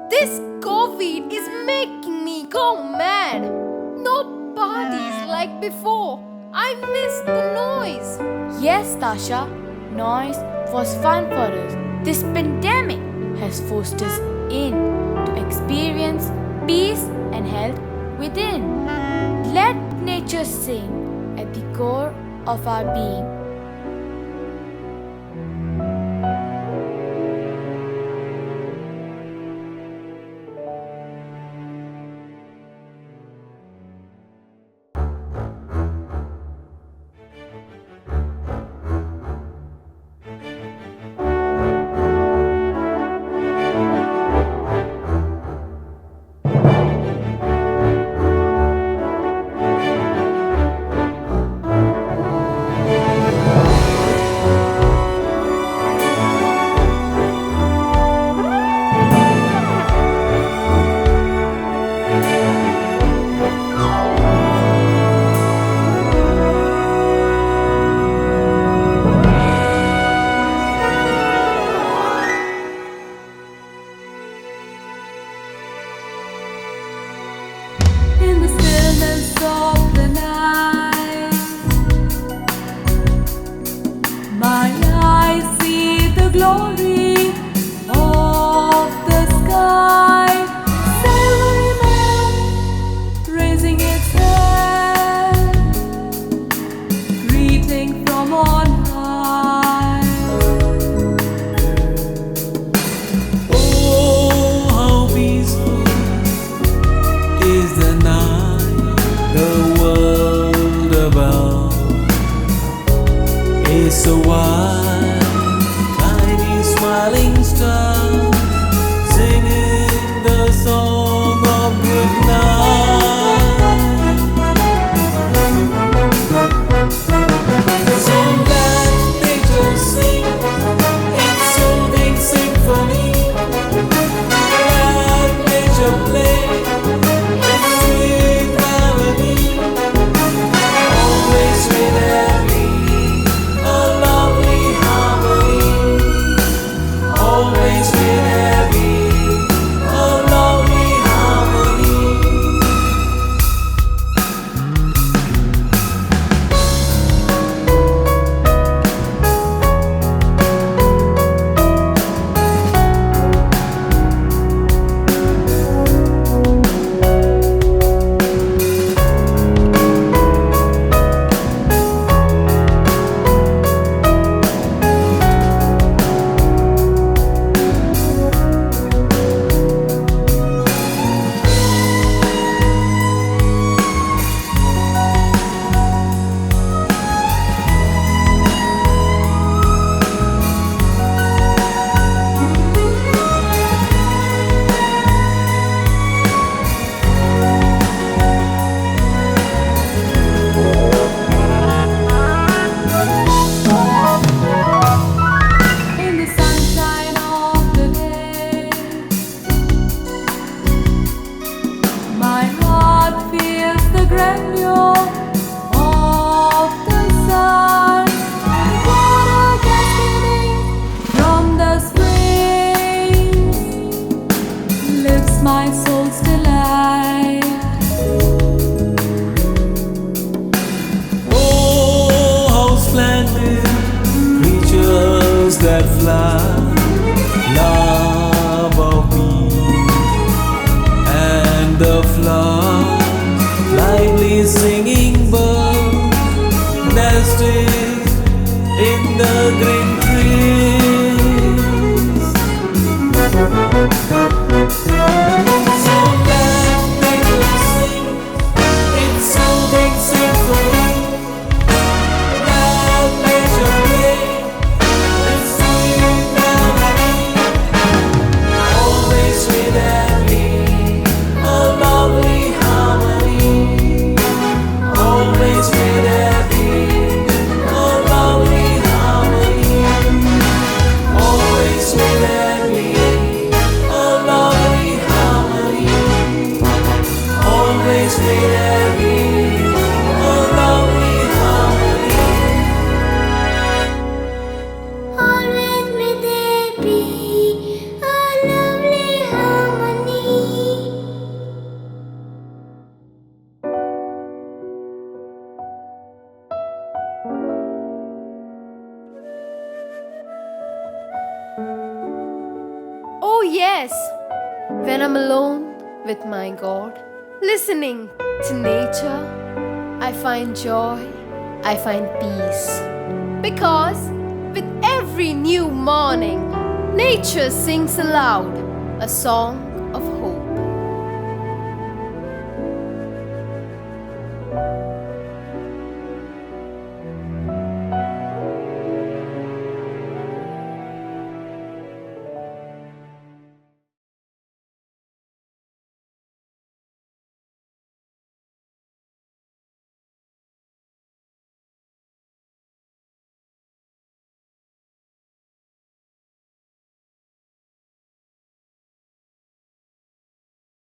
This COVID is making me go mad. No parties like before. I miss the noise. Yes, Tasha, noise was fun for us. This pandemic has forced us in to experience peace and health within. Let nature sing at the core of our being. In the stillness of the night, my eyes see the glory of the sky. Silvery moon raising its head, greeting from on high. Oh, how peaceful is the night, the world above is so wide, tiny smiling star, singing the song of good night. So let nature sing its soothing symphony, let nature play its sweet melody, always with every a lovely harmony, always with every a lovely harmony. In the sunshine of the day, my heart feels the grandeur of the sun. Water cascading from the springs lifts my soul's delight. Oh, how splendid creatures that fly, love of me and the flowers, lively singing birds, nested in the green trees. So let nature sing its soothing symphony, let nature play its sweet melody. Oh, yes, when I'm alone with my God, listening to nature, I find joy, I find peace. Because with every new morning, nature sings aloud a song of hope.